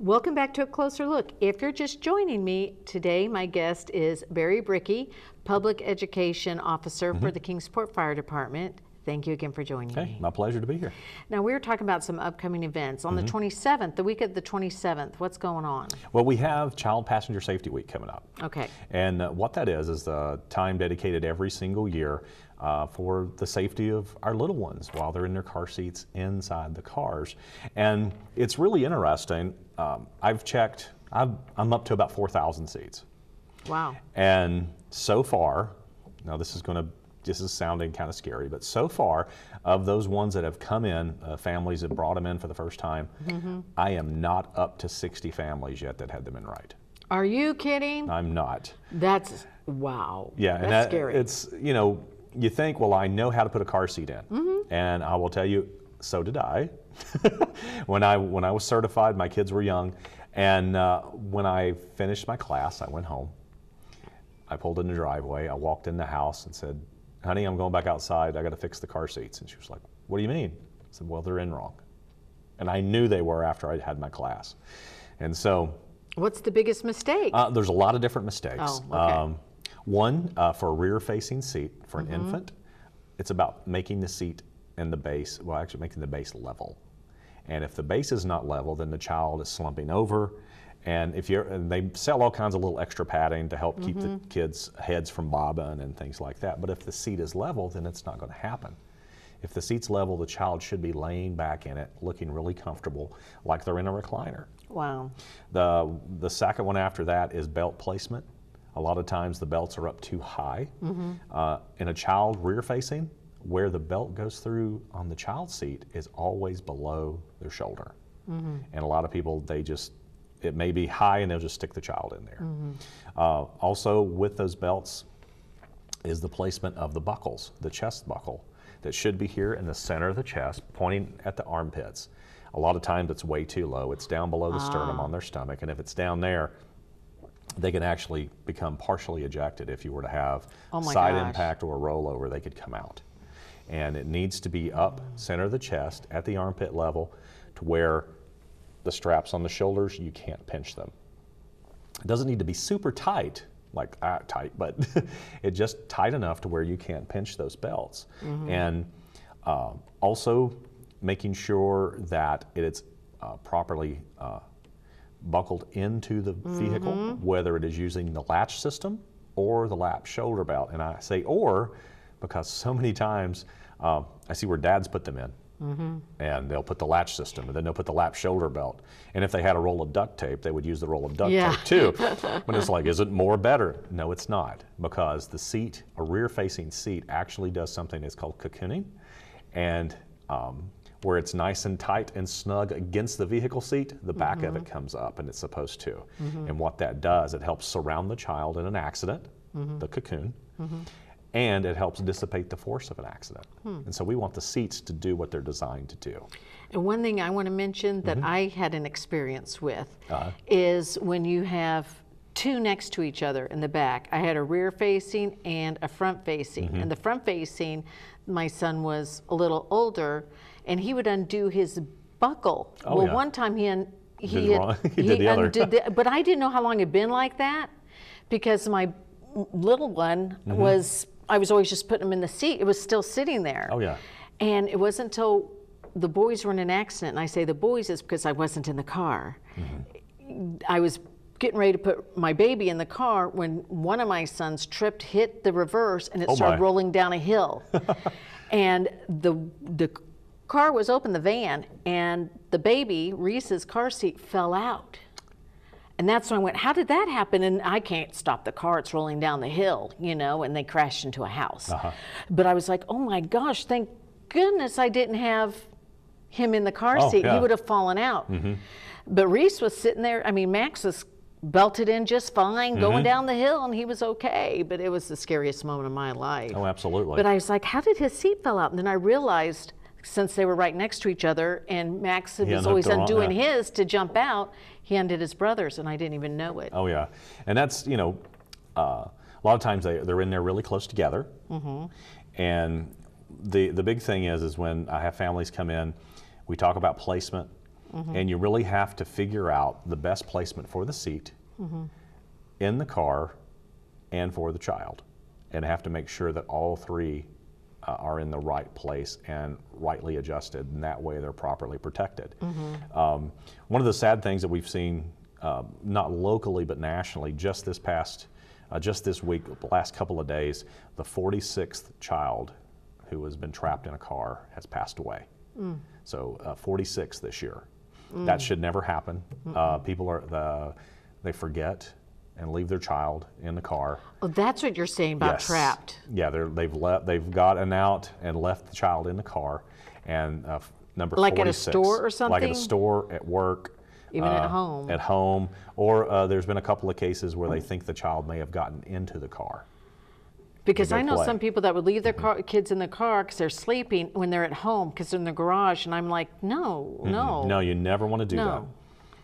Welcome back to A Closer Look. If you're just joining me, today my guest is Brickey, Public Education Officer for the Kingsport Fire Department. Thank you again for joining me. My pleasure to be here. Now, we were talking about some upcoming events. On the 27th, the week of the 27th, what's going on? Well, we have Child Passenger Safety Week coming up. Okay. And what that is the time dedicated every single year for the safety of our little ones while they're in their car seats inside the cars. And it's really interesting. I've checked, I'm up to about 4,000 seats. Wow. And so far, now this is sounding kind of scary, but so far, of those ones that have come in, families that brought them in for the first time, I am not up to 60 families yet that had them in right. Are you kidding? I'm not. That's, wow. Yeah, that's and scary. It's, you think, well, I know how to put a car seat in. And I will tell you, so did I. When I was certified, my kids were young. And when I finished my class, I went home. I pulled in the driveway. I walked in the house and said, honey, I'm going back outside. I got to fix the car seats. And she was like, what do you mean? I said, well, they're in wrong. And I knew they were after I had my class. And so. What's the biggest mistake? There's a lot of different mistakes. Oh, okay. One, for a rear-facing seat for an infant, it's about making the seat and the base, well, actually making the base level. And if the base is not level, then the child is slumping over. And and they sell all kinds of little extra padding to help keep the kids' heads from bobbing and things like that. But if the seat is level, then it's not going to happen. If the seat's level, the child should be laying back in it, looking really comfortable, like they're in a recliner. Wow. The second one after that is belt placement. A lot of times the belts are up too high. In a child rear-facing, where the belt goes through on the child seat is always below their shoulder. And a lot of people, it may be high and they'll just stick the child in there. Also with those belts is the placement of the buckles, the chest buckle that should be here in the center of the chest, pointing at the armpits. A lot of times it's way too low. It's down below the sternum on their stomach, and if it's down there, they can actually become partially ejected. If you were to have side impact or a rollover, they could come out. And it needs to be up center of the chest at the armpit level to where the straps on the shoulders, you can't pinch them. It doesn't need to be super tight, like tight, but it's just tight enough to where you can't pinch those belts. And also making sure that it's properly buckled into the vehicle, whether it is using the latch system or the lap shoulder belt. And I say or because so many times I see where dads put them in. And they'll put the latch system, and then they'll put the lap shoulder belt. And if they had a roll of duct tape, they would use the roll of duct tape too. But it's like, is it more better? No, it's not, because the seat, a rear-facing seat, actually does something that's called cocooning, and where it's nice and tight and snug against the vehicle seat, the back of it comes up, and it's supposed to. And what that does, it helps surround the child in an accident, the cocoon, and it helps dissipate the force of an accident. And so we want the seats to do what they're designed to do. And one thing I want to mention that I had an experience with is when you have two next to each other in the back. I had a rear facing and a front facing. And the front facing, my son was a little older, and he would undo his buckle. One time he did the other. But I didn't know how long it had been like that, because my little one I was always just putting him in the seat. It was still sitting there. And it wasn't until the boys were in an accident, and I say the boys is because I wasn't in the car. I was getting ready to put my baby in the car when one of my sons tripped, hit the reverse, and it started rolling down a hill. And the car was open, the van, and the baby, Reese's car seat, fell out. And that's when I went, how did that happen? And I can't stop the car, it's rolling down the hill, and they crashed into a house. But I was like, oh my gosh, thank goodness I didn't have him in the car seat. He would have fallen out. But Reese was sitting there, Max was belted in just fine, going down the hill, and he was okay. But it was the scariest moment of my life. Oh, absolutely. But I was like, how did his seat fall out? And then I realized, since they were right next to each other, and Max was always undoing his to jump out, he undid his brother's, and I didn't even know it. Oh yeah, and that's, a lot of times they're in there really close together. And the big thing is when I have families come in, we talk about placement, and you really have to figure out the best placement for the seat in the car and for the child, and have to make sure that all three are in the right place and rightly adjusted, and that way they're properly protected. One of the sad things that we've seen, not locally but nationally, just this week, the last couple of days, the 46th child who has been trapped in a car has passed away. So 46 this year. That should never happen. People they forget and leave their child in the car. Oh, that's what you're saying about trapped. Yeah, they've gotten out and left the child in the car. And number like 46. At a store or something? Like at a store, at work. Even at home. At home. Or there's been a couple of cases where they think the child may have gotten into the car. Because I know some people that would leave their kids in the car because they're sleeping when they're at home because they're in the garage, and I'm like, no. No, you never want to do that.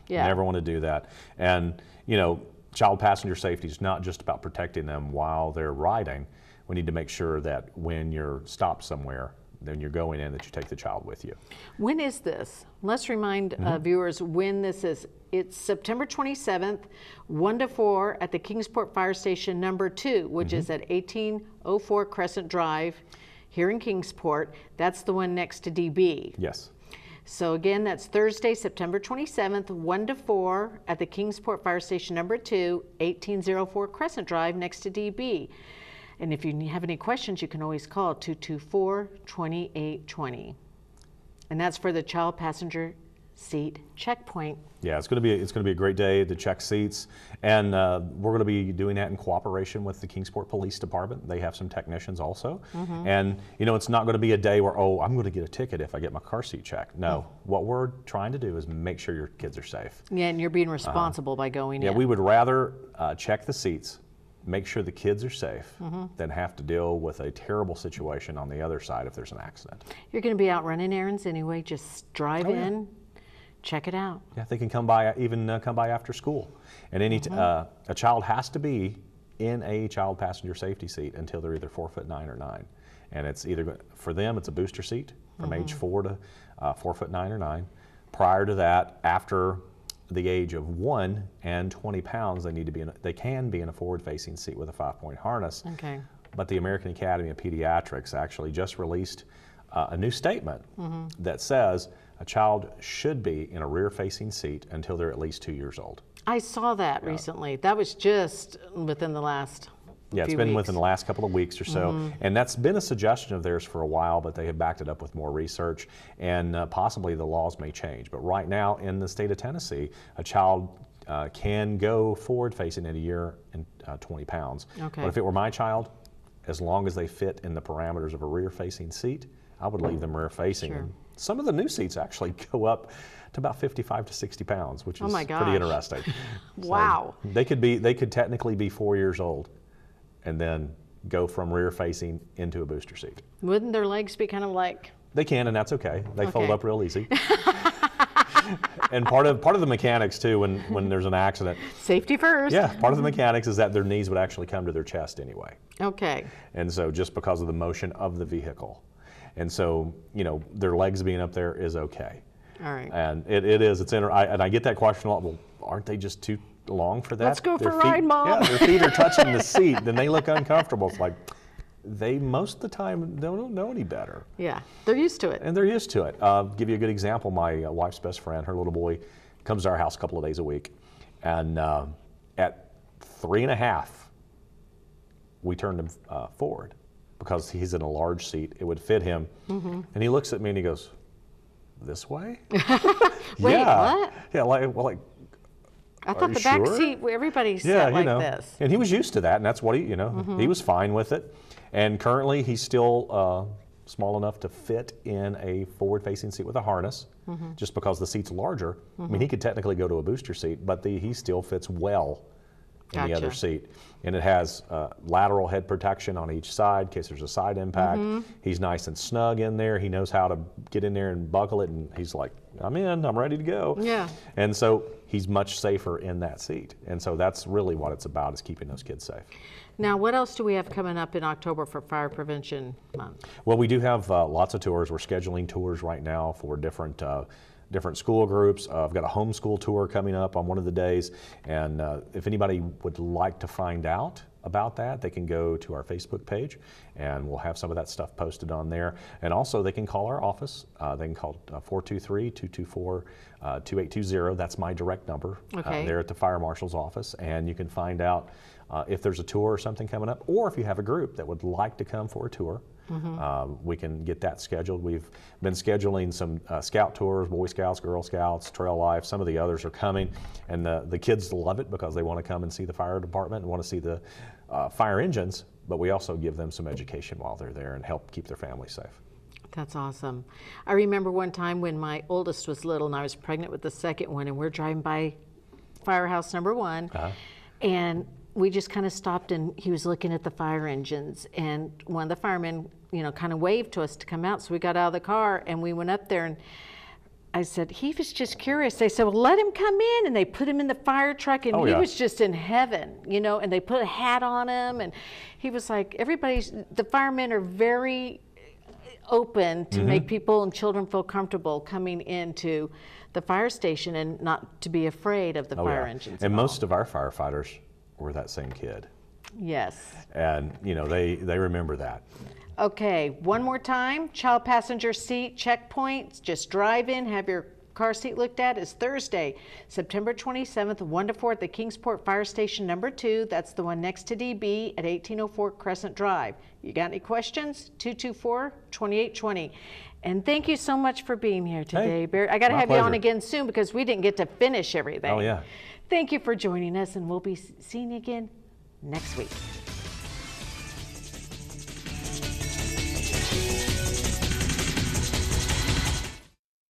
Yeah. You never want to do that. And, child passenger safety is not just about protecting them while they're riding. We need to make sure that when you're stopped somewhere, then you're going in, that you take the child with you. When is this? Let's remind viewers when this is. It's September 27th, 1 to 4 at the Kingsport Fire Station number 2, which is at 1804 Crescent Drive here in Kingsport. That's the one next to DB. Yes. So again, that's Thursday, September 27th, 1 to 4 at the Kingsport Fire Station number 2, 1804 Crescent Drive next to DB. And if you have any questions, you can always call 224-2820. And that's for the child passenger seat checkpoint. Yeah, it's going to be a great day to check seats, and we're going to be doing that in cooperation with the Kingsport Police Department. They have some technicians also, and it's not going to be a day where I'm going to get a ticket if I get my car seat checked. No, what we're trying to do is make sure your kids are safe. Yeah, and you're being responsible by going in. Yeah, we would rather check the seats, make sure the kids are safe, than have to deal with a terrible situation on the other side if there's an accident. You're going to be out running errands anyway. Just drive in. Check it out. Yeah, they can come by, even come by after school. And a child has to be in a child passenger safety seat until they're either 4'9" or 9. And it's either, for them, it's a booster seat from age 4 to 4'9" or 9. Prior to that, after the age of 1 and 20 pounds, they can be in a forward-facing seat with a 5-point harness. Okay. But the American Academy of Pediatrics actually just released a new statement that says a child should be in a rear-facing seat until they're at least 2 years old. I saw that recently. That was just within the last Yeah, it's been within the last couple of weeks or so. And that's been a suggestion of theirs for a while, but they have backed it up with more research, and possibly the laws may change. But right now in the state of Tennessee, a child can go forward-facing at a year and 20 pounds. Okay. But if it were my child, as long as they fit in the parameters of a rear-facing seat, I would leave them rear-facing. Sure. Some of the new seats actually go up to about 55 to 60 pounds, which is pretty interesting. Wow. So they could technically be 4 years old and then go from rear-facing into a booster seat. Wouldn't their legs be kind of like? They can, and that's okay. They fold up real easy. And part of the mechanics too, when there's an accident. Safety first. Yeah, part of the mechanics is that their knees would actually come to their chest anyway. Okay. And so just because of the motion of the vehicle. And so, their legs being up there is okay. All right. And it is. And I get that question a lot. Well, aren't they just too long for that? Let's go for a ride, Mom. Yeah, their feet are touching the seat, then they look uncomfortable. It's like they most of the time don't know any better. Yeah, they're used to it. And they're used to it. Give you a good example. My wife's best friend, her little boy, comes to our house a couple of days a week, and at 3.5, we turned him forward because he's in a large seat. It would fit him. And he looks at me and he goes, "This way?" Wait, yeah. what? Yeah, like I thought the back seat, everybody sat like this. And he was used to that, and that's what he was fine with it. And currently, he's still small enough to fit in a forward-facing seat with a harness, just because the seat's larger. I mean, he could technically go to a booster seat, but he still fits well in the other seat. And it has lateral head protection on each side in case there's a side impact. He's nice and snug in there. He knows how to get in there and buckle it, and he's like, I'm in, I'm ready to go. Yeah. And so he's much safer in that seat. And so that's really what it's about, is keeping those kids safe. Now, what else do we have coming up in October for Fire Prevention Month? Well, we do have lots of tours. We're scheduling tours right now for different different school groups. I've got a homeschool tour coming up on one of the days, and if anybody would like to find out about that, they can go to our Facebook page, and we'll have some of that stuff posted on there. And also, they can call our office. They can call 423-224-2820. That's my direct number. Okay. There at the Fire Marshal's office, and you can find out if there's a tour or something coming up, or if you have a group that would like to come for a tour. We can get that scheduled. We've been scheduling some scout tours, Boy Scouts, Girl Scouts, Trail Life. Some of the others are coming, and the kids love it because they want to come and see the fire department and want to see the fire engines, but we also give them some education while they're there and help keep their family safe. That's awesome. I remember one time when my oldest was little and I was pregnant with the second one, and we're driving by Firehouse number 1, and we just kind of stopped, and he was looking at the fire engines, and one of the firemen, you know, kind of waved to us to come out. So we got out of the car and we went up there, and I said, he was just curious. They said, well, let him come in, and they put him in the fire truck, and he was just in heaven, you know, and they put a hat on him, and he was like, the firemen are very open to make people and children feel comfortable coming into the fire station and not to be afraid of the fire engines. And most of our firefighters were that same kid. Yes. And, you know, they remember that. Okay, one more time. Child passenger seat checkpoints. Just drive in, have your car seat looked at. Is Thursday, September 27th, 1 to 4 at the Kingsport Fire Station number 2. That's the one next to DB at 1804 Crescent Drive. You got any questions? 224-2820. And thank you so much for being here today, Barry. I got to have you on again soon because we didn't get to finish everything. Oh, yeah. Thank you for joining us, and we'll be seeing you again next week.